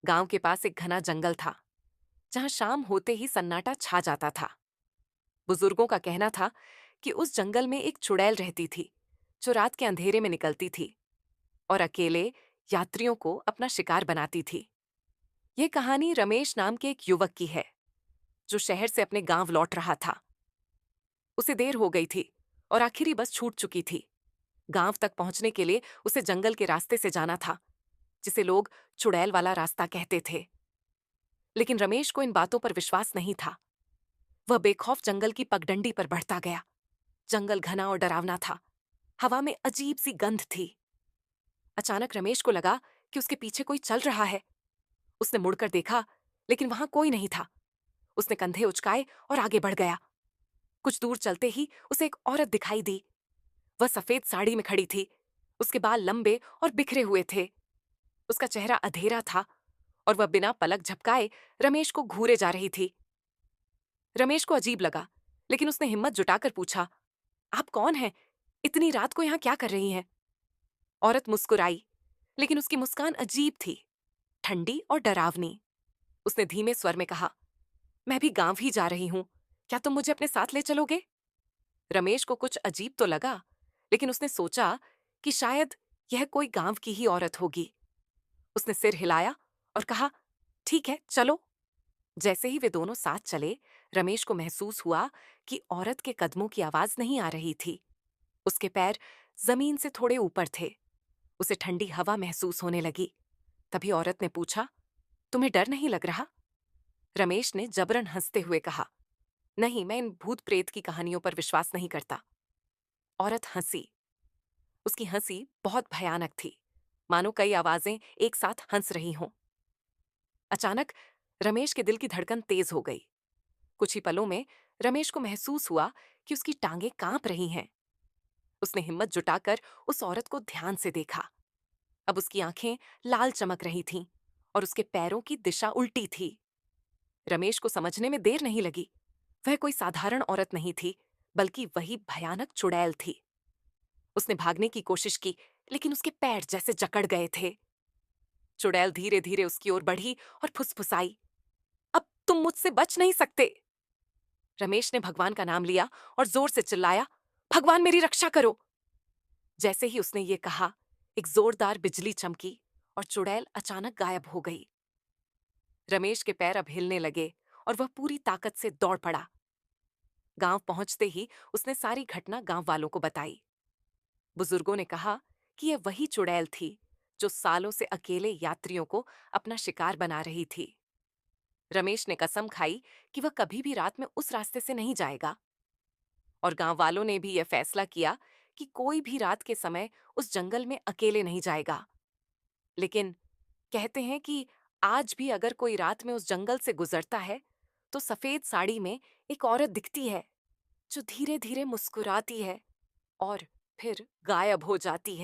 गांव के पास एक घना जंगल था, जहां शाम होते ही सन्नाटा छा जाता था। बुजुर्गों का कहना था कि उस जंगल में एक चुड़ैल रहती थी, जो रात के अंधेरे में निकलती थी और अकेले यात्रियों को अपना शिकार बनाती थी। यह कहानी रमेश नाम के एक युवक की है, जो शहर से अपने गांव लौट रहा था। उसे देर हो गई थी और आखिरी बस छूट चुकी थी। गांव तक पहुंचने के लिए उसे जंगल के रास्ते से जाना था, जिसे लोग चुड़ैल वाला रास्ता कहते थे। लेकिन रमेश को इन बातों पर विश्वास नहीं था। वह बेखौफ जंगल की पगडंडी पर बढ़ता गया। जंगल घना और डरावना था। हवा में अजीब सी गंध थी। अचानक रमेश को लगा कि उसके पीछे कोई चल रहा है। उसने मुड़कर देखा, लेकिन वहां कोई नहीं था। उसने कंधे उचकाए और आगे बढ़ गया। कुछ दूर चलते ही उसे एक औरत दिखाई दी। वह सफेद साड़ी में खड़ी थी। उसके बाल लंबे और बिखरे हुए थे। उसका चेहरा अधेरा था और वह बिना पलक झपकाए रमेश को घूरे जा रही थी। रमेश को अजीब लगा, लेकिन उसने हिम्मत जुटाकर पूछा, आप कौन हैं? इतनी रात को यहां क्या कर रही हैं? औरत मुस्कुराई, लेकिन उसकी मुस्कान अजीब थी, ठंडी और डरावनी। उसने धीमे स्वर में कहा, मैं भी गांव ही जा रही हूं। क्या तुम मुझे अपने साथ ले चलोगे? रमेश को कुछ अजीब तो लगा, लेकिन उसने सोचा कि शायद यह कोई गांव की ही औरत होगी। उसने सिर हिलाया और कहा, ठीक है, चलो। जैसे ही वे दोनों साथ चले, रमेश को महसूस हुआ कि औरत के कदमों की आवाज नहीं आ रही थी। उसके पैर जमीन से थोड़े ऊपर थे। उसे ठंडी हवा महसूस होने लगी। तभी औरत ने पूछा, तुम्हें डर नहीं लग रहा? रमेश ने जबरन हंसते हुए कहा, नहीं, मैं इन भूत प्रेत की कहानियों पर विश्वास नहीं करता। औरत हंसी। उसकी हंसी बहुत भयानक थी, मानो कई आवाजें एक साथ हंस रही हों। अचानक रमेश के दिल की धड़कन तेज हो गई। कुछ ही पलों में रमेश को महसूस हुआ कि उसकी टांगें कांप रही हैं। उसने हिम्मत जुटाकर उस औरत को ध्यान से देखा। अब उसकी आंखें लाल चमक रही थीं और उसके पैरों की दिशा उल्टी थी। रमेश को समझने में देर नहीं लगी। वह कोई साधारण औरत नहीं थी, बल्कि वही भयानक चुड़ैल थी। उसने भागने की कोशिश की, लेकिन उसके पैर जैसे जकड़ गए थे। चुड़ैल धीरे धीरे उसकी ओर बढ़ी और फुसफुसाई, अब तुम मुझसे बच नहीं सकते। रमेश ने भगवान का नाम लिया और जोर से चिल्लाया, भगवान मेरी रक्षा करो। जैसे ही उसने ये कहा, एक जोरदार बिजली चमकी और चुड़ैल अचानक गायब हो गई। रमेश के पैर अब हिलने लगे और वह पूरी ताकत से दौड़ पड़ा। गांव पहुंचते ही उसने सारी घटना गांव वालों को बताई। बुजुर्गों ने कहा कि यह वही चुड़ैल थी, जो सालों से अकेले यात्रियों को अपना शिकार बना रही थी। रमेश ने कसम खाई कि वह कभी भी रात में उस रास्ते से नहीं जाएगा। और गांव वालों ने भी यह फैसला किया कि कोई भी रात के समय उस जंगल में अकेले नहीं जाएगा। लेकिन कहते हैं कि आज भी अगर कोई रात में उस जंगल से गुजरता है, तो सफेद साड़ी में एक औरत दिखती है, जो धीरे धीरे मुस्कुराती है और फिर गायब हो जाती है।